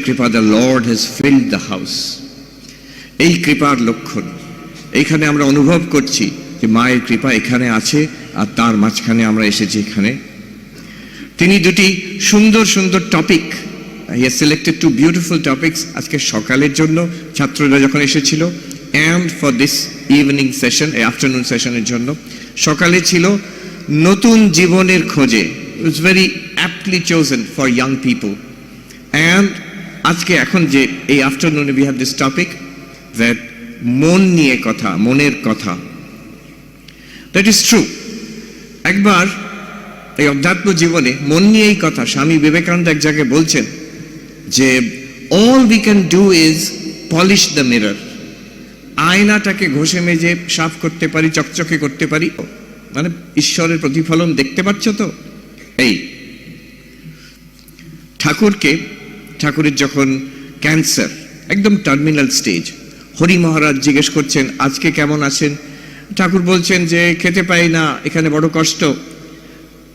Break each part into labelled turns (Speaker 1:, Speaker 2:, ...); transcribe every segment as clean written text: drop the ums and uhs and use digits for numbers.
Speaker 1: কৃপা, the Lord has field the house. এই কৃপার লক্ষণ এইখানে আমরা অনুভব করছি যে মায়ের কৃপা এখানে আছে, আর তার মাঝখানে আমরা এসেছি এখানে। তিনি দুটি সুন্দর সুন্দর topic, he has selected two beautiful topics আজকে সকালের জন্য ছাত্ররা যখন এসেছিল, and for this evening session, এই আফটারনুন সেশনের জন্য। সকালে ছিল নতুন জীবনের খোঁজে, it's very aptly chosen for young people. And আজকে এখন যে এই আফটারনুনে we have this topic that মন নিয়ে কথা, মনের কথা। That is true. একবার এই অধ্যাত্ম জীবনে মন নিয়েই কথা। স্বামী বিবেকানন্দ এক জায়গায় বলছেন যে all we can do is polish the mirror. আয়নাটাকে ঘষে মেজে সাফ করতে পারি, চকচকে করতে পারি, মানে ঈশ্বরের প্রতিফলন দেখতে পাচ্ছ তো। এই ঠাকুরের যখন ক্যান্সার একদম টার্মিনাল স্টেজ, হরি মহারাজ জিজ্ঞেস করছেন আজকে কেমন আছেন। ঠাকুর বলছেন যে খেতে পাই না, এখানে বড় কষ্ট।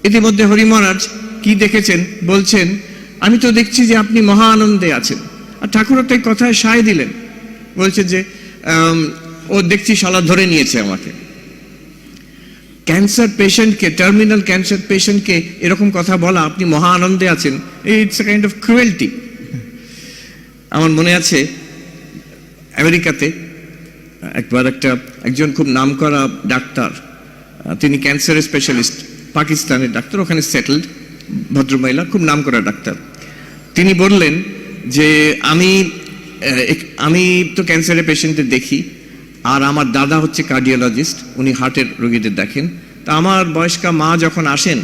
Speaker 1: ইতিমধ্যে হরি মহারাজ কি দেখেছেন বলছেন, আমি তো দেখছি যে আপনি মহা আনন্দে আছেন। আর ঠাকুরও তাই কথায় সায় দিলেন, বলছেন যে ও দেখছি শালা ধরে নিয়েছে আমাকে। ক্যান্সার পেশেন্টকে, টার্মিনাল ক্যান্সার পেশেন্টকে এরকম কথা বলা, আপনি মহা আনন্দে আছেন, it's a kind of cruelty. আমার মনে আছে আমেরিকাতে একবার একজন খুব নামকরা ডাক্তার, তিনি ক্যান্সারের স্পেশালিস্ট, পাকিস্তানের ডাক্তার, ওখানে সেটেলড ভদ্রমহিলা, খুব নামকরা ডাক্তার। তিনি বললেন যে আমি তো ক্যান্সারের পেশেন্টদের দেখি, আর আমার দাদা হচ্ছে কার্ডিওলজিস্ট, উনি হার্টের রোগীদের দেখেন। তা আমার বয়স্কা মা যখন আসেন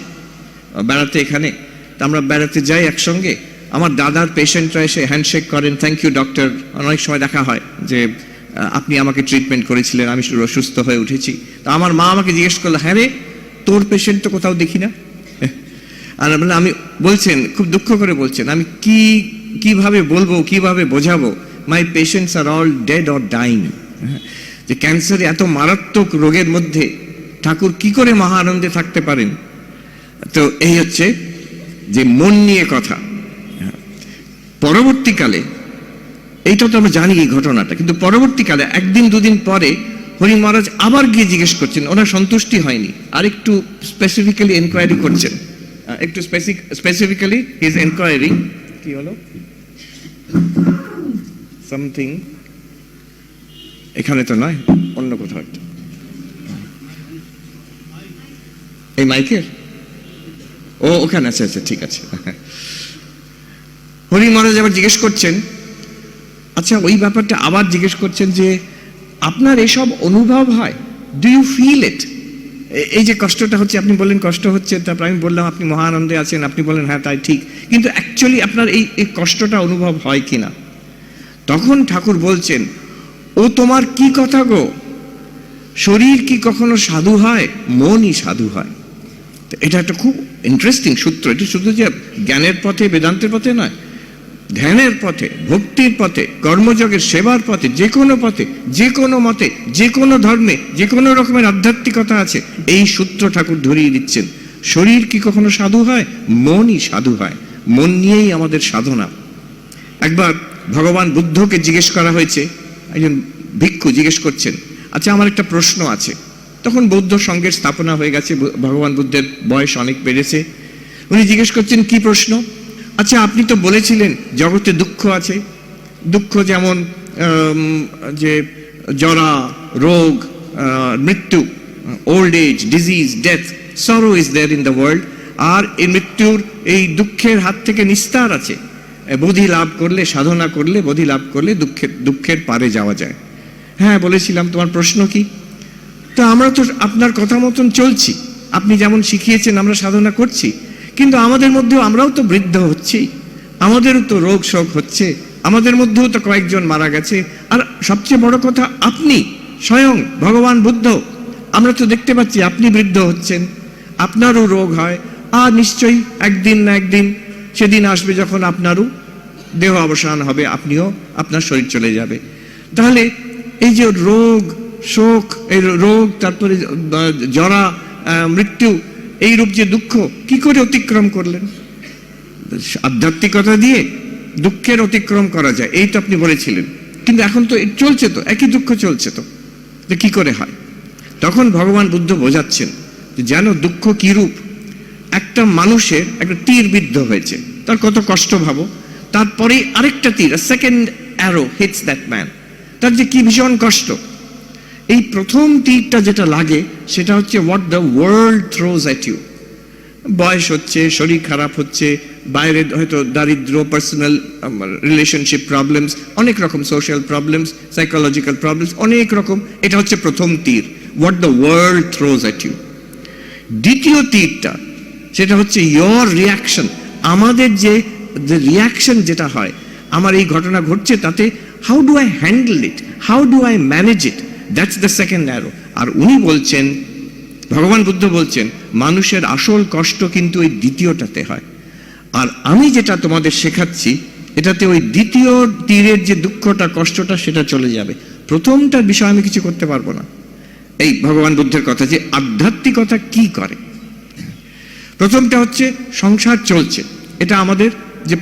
Speaker 1: বেড়াতে এখানে, তা আমরা বেড়াতে যাই একসঙ্গে, আমার দাদার পেশেন্টরা এসে হ্যান্ডশেক করেন, থ্যাংক ইউ ডক্টর। অনেক সময় দেখা হয় যে আপনি আমাকে ট্রিটমেন্ট করেছিলেন, আমি সুস্থ হয়ে উঠেছি। তা আমার মা আমাকে জিজ্ঞেস করলো, হ্যাঁ রে, তোর পেশেন্ট তো কোথাও দেখি না। আর আমি বলছেন, খুব দুঃখ করে বলছেন, আমি কিভাবে বলবো, কিভাবে বোঝাবো, my patients are all dead or dying. যে ক্যান্সারে এত মারাত্মক রোগের মধ্যে ঠাকুর কি করে মহা আনন্দে থাকতে পারেন। তো এই হচ্ছে যে মন নিয়ে কথা। পরবর্তীকালে এইটা তো আমরা জানি এই ঘটনাটা, কিন্তু পরবর্তীকালে একদিন দুদিন পরে হরি মহারাজ আবার গিয়ে জিজ্ঞেস করছেন, ওনার সন্তুষ্টি হয়নি, আর একটু স্পেসিফিক্যালি এনকোয়ারি করছেন। একটু স্পেসিফিক্যালি ইজ এনকোয়ারি, কি হলো সামথিং, এখানে তো নয়, অন্য কোথাও একটা, এই মাইকের ওখানে আছে। আচ্ছা ঠিক আছে। হরি মহারাজ আবার জিজ্ঞেস করছেন, আচ্ছা ওই ব্যাপারটা আবার জিজ্ঞেস করছেন যে আপনার এসব অনুভব হয়, ডু ইউ ফিল ইট? এই যে কষ্টটা হচ্ছে, আপনি বললেন কষ্ট হচ্ছে, তারপর আমি বললাম আপনি মহা আনন্দে আছেন, আপনি বললেন হ্যাঁ তাই ঠিক, কিন্তু অ্যাকচুয়ালি আপনার এই কষ্টটা অনুভব হয় কিনা? তখন ঠাকুর বলছেন, ও তোমার কি কথা গো, শরীর কি কখনো সাধু হয়? মনই সাধু হয়। এটা একটা খুব ইন্টারেস্টিং সূত্র। এটা শুধু যে জ্ঞানের পথে, বেদান্তের পথে নয়, ধ্যানের পথে, ভক্তির পথে, কর্মযোগের সেবার পথে, যে কোনো পথে, যে কোনো মতে, যে কোনো ধর্মে, যে কোনো রকমের আধ্যাত্মিকতা আছে, এই সূত্র ঠাকুর ধরিয়ে দিচ্ছেন। শরীর কি কখনো সাধু হয়? মনই সাধু হয়। মন নিয়েই আমাদের সাধনা। একবার ভগবান বুদ্ধকে জিজ্ঞেস করা হয়েছে, একজন ভিক্ষু জিজ্ঞেস করছেন, আচ্ছা আমার একটা প্রশ্ন আছে। তখন বৌদ্ধ সংঘের স্থাপনা হয়ে গেছে, ভগবান বুদ্ধের বয়স অনেক বেড়েছে। উনি জিজ্ঞেস করছেন, কি প্রশ্ন? আচ্ছা আপনি তো বলেছিলেন জগতে দুঃখ আছে, দুঃখ যেমন যে জরা, রোগ, মৃত্যু, old age, disease, death, sorrow is there in the world. আর এই মৃত্যুর, এই দুঃখের হাত থেকে নিস্তার আছে, বোধি লাভ করলে, সাধনা করলে, বোধি লাভ করলে দুঃখের পারে যাওয়া যায়। হ্যাঁ বলেছিলাম, তোমার প্রশ্ন কি? তো আমরা তো আপনার কথা মতন চলছি, আপনি যেমন শিখিয়েছেন আমরা সাধনা করছি, কিন্তু আমাদের মধ্যেও, আমরাও তো বৃদ্ধ হচ্ছি, আমাদেরও তো রোগ শোক হচ্ছে, আমাদের মধ্যেও তো কয়েকজন মারা গেছে। আর সবচেয়ে বড় কথা, আপনি স্বয়ং ভগবান বুদ্ধ, আমরা তো দেখতে পাচ্ছি আপনি বৃদ্ধ হচ্ছেন, আপনারও রোগ হয়, আর নিশ্চয়ই একদিন না একদিন সেদিন আসবে যখন আপনারও দেহ অবসান হবে, আপনিও, আপনার শরীর চলে যাবে। তাহলে এই যে রোগ শোক, এই রোগ, তারপরে জরা, মৃত্যু, এই রূপ যে দুঃখ কি করে অতিক্রম করলেন? আধ্যাত্মিকতা দিয়ে, দুঃখের অতিক্রম করা যায়, এই তো আপনি বলেছিলেন, কিন্তু এখন তো চলছে, তো একই দুঃখ চলছে, তো কি করে হয়? তখন ভগবান বুদ্ধ বোঝাচ্ছেন যে যেন দুঃখ কি রূপ, একটা মানুষের একটা তীর বিদ্ধ হয়েছে, তার কত কষ্ট ভাবো, তারপরে আরেকটা তীর, second arrow hits that man, তার যে কি ভীষণ কষ্ট। এই প্রথম তীরটা যেটা লাগে সেটা হচ্ছে what the world throws at you. বয়স হচ্ছে, শরীর খারাপ হচ্ছে, বাইরে হয়তো দারিদ্র, পার্সোনাল রিলেশনশিপ প্রবলেমস, অনেক রকম সোশ্যাল প্রবলেমস, সাইকোলজিক্যাল প্রবলেমস, অনেক রকম। এটা হচ্ছে প্রথম তীর, what the world throws at you. দ্বিতীয় তীরটা সেটা হচ্ছে ইয়োর রিয়াকশন, আমাদের যে রিয়াকশন যেটা হয়, আমার এই ঘটনা ঘটছে, তাতে how do I handle it, how do I manage it, that's the second arrow. আর উনি বলছেন, ভগবান বুদ্ধ বলছেন, মানুষের আসল কষ্ট কিন্তু ওই দ্বিতীয়টাতে হয়। আর আমি যেটা তোমাদের শেখাচ্ছি, এটাতে ওই দ্বিতীয় তীরের যে দুঃখটা, কষ্টটা, সেটা চলে যাবে। প্রথমটার বিষয়ে আমি কিছু করতে পারবো না। এই ভগবান বুদ্ধের কথা যে আধ্যাত্মিকতা কি করে। প্রথমটা হচ্ছে সংসার চলছে, এটা আমাদের যে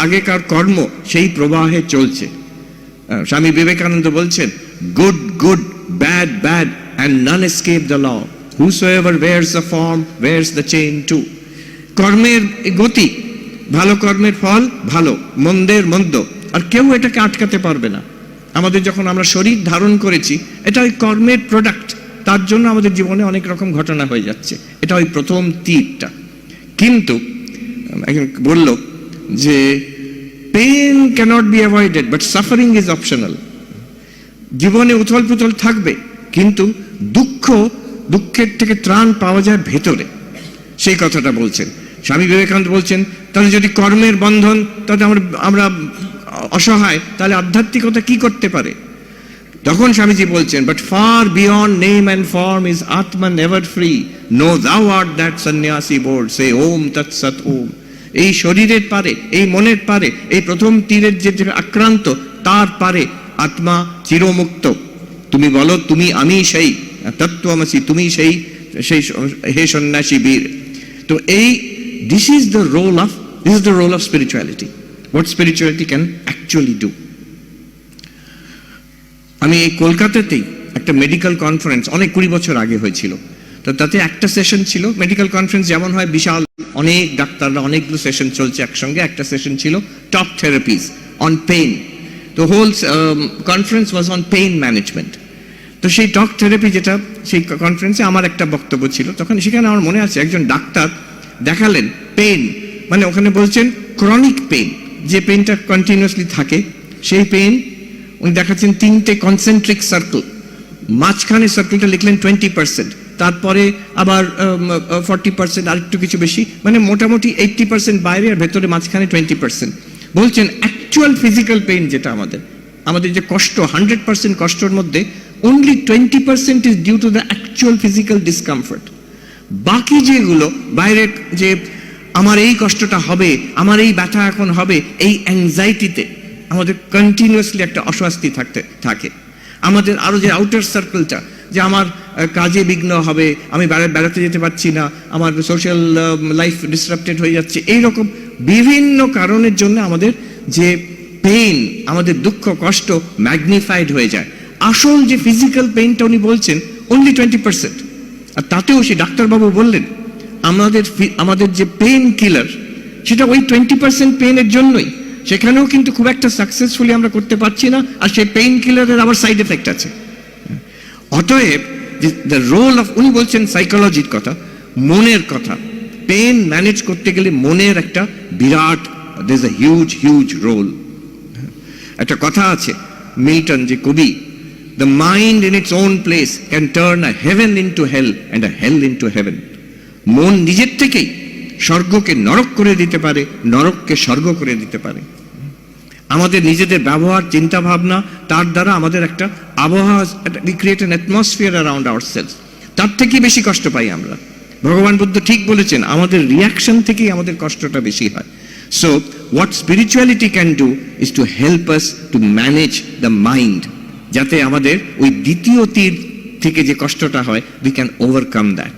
Speaker 1: আগেকার কর্ম সেই প্রবাহে চলছে। স্বামী বিবেকানন্দ বলছেন, good good, bad bad, and none escape the law. Whosoever wears the form wears the chain too. কর্মের গতি, ভালো কর্মের ফল ভালো, মন্দের মন্দ, আর কেউ এটাকে আটকাতে পারবে না। আমাদের যখন আমরা শরীর ধারণ করেছি, এটা ওই কর্মের প্রোডাক্ট, তার জন্য আমাদের জীবনে অনেক রকম ঘটনা হয়ে যাচ্ছে। এটা ওই প্রথম তীরটা। কিন্তু বলল যে pain cannot be avoided but suffering is optional. জীবনে উথল পুথল থাকবে, কিন্তু দুঃখের থেকে ত্রাণ পাওয়া যায় ভেতরে, সেই কথাটা বলছেন স্বামী বিবেকানন্দ। বলছেন তাহলে যদি কর্মের বন্ধন, তাহলে আমরা অসহায়, তাহলে আধ্যাত্মিকতা কি করতে পারে? তখন স্বামীজি বলছেন, but far beyond name and form is atma never free, know thou art that sannyasi bold, say Om Tatsat Om. এই শরীরের পারে, এই মনের পারে, এই প্রথম তীরের যে আক্রান্ত, তার পারে আত্মা চিরমুক্ত। তুমি বলো, তুমি আমি সেই তত্ত্বমসি, তুমি সেই হে সন্ন্যাসী বীর। তো এই this is the role of spirituality, what spirituality can actually do. আমি এই কলকাতাতেই একটা মেডিকেল কনফারেন্স অনেক 20 বছর আগে হয়েছিল, তো তাতে একটা সেশন ছিল, মেডিকেল কনফারেন্স যেমন হয় বিশাল, অনেক ডাক্তাররা, অনেকগুলো সেশন চলছে একসঙ্গে। একটা সেশন ছিল টক থেরাপিজ অন পেইন। তো whole conference was on pain management. তো সেই টক থেরাপি যেটা, সেই কনফারেন্সে আমার একটা বক্তব্য ছিল। তখন সেখানে আমার মনে আছে একজন ডাক্তার দেখালেন পেইন, মানে ওখানে বলছেন ক্রনিক পেইন, যে পেইনটা কন্টিনিউয়াসলি থাকে, সেই পেইন উনি দেখাচ্ছেন 3টে কনসেন্ট্রিক সার্কেল। মাঝখানে সার্কেলটা লিখলেন 20%, তারপরে আবার 40%, আর একটু কিছু বেশি, মানে মোটামুটি 80% বাইরে, আর ভেতরে মাঝখানে 20%। বলছেন অ্যাকচুয়াল ফিজিক্যাল পেইন যেটা আমাদের যে কষ্ট, 100% কষ্টের মধ্যে only 20% is due to the actual physical discomfort. বাকি যেগুলো বাইরে, যে আমার এই কষ্টটা হবে, আমার এই ব্যথা এখন হবে, এই অ্যাংজাইটিতে আমাদের কন্টিনিউয়াসলি একটা অস্বস্তি থাকে। আমাদের আরো যে আউটার সার্কেলটা, যে আমার কাজে বিঘ্ন হবে, আমি বেড়াতে যেতে পারছি না, আমার সোশ্যাল লাইফ ডিসরাপ্টেড হয়ে যাচ্ছে, এইরকম বিভিন্ন কারণের জন্য আমাদের যে পেইন, আমাদের দুঃখ কষ্ট ম্যাগনিফাইড হয়ে যায়। আসল যে ফিজিক্যাল পেইনটা উনি বলছেন অনলি 20%। আর তাতেও সে ডাক্তারবাবু বললেন, আমাদের যে পেইন কিলার, সেটা ওই 20% পেইনের জন্যই, সেখানেও কিন্তু খুব একটা সাকসেসফুলি আমরা করতে পারছি না, আর সেই পেইন কিলারের আবার সাইড এফেক্ট আছে। অতএব দ্য রোল অফ, উনি বলছেন সাইকোলজির কথা, মনের কথা, পেইন ম্যানেজ করতে গেলে মনের একটা বিরাট, there is a huge role. একটা কথা আছে, মিল্টন যে কবি, the mind in its own place can turn a heaven into hell and a hell into heaven. মন নিজের থেকেই স্বর্গকে নরক করে দিতে পারে, নরককে স্বর্গ করে দিতে পারে। আমাদের নিজেদের ব্যবহার, চিন্তা ভাবনা, তার দ্বারা আমাদের একটা আবহাওয়া, we create an atmosphere around ourselves, তার থেকে বেশি কষ্ট পাই আমরা। ভগবান বুদ্ধ ঠিক বলেছেন, আমাদের রিয়াকশন থেকেই আমাদের কষ্টটা বেশি হয়। So what spirituality can do is to help us to manage the mind, যাতে আমাদের ওই দ্বিতীয় তীর থেকে যে কষ্টটা হয়, we can overcome that.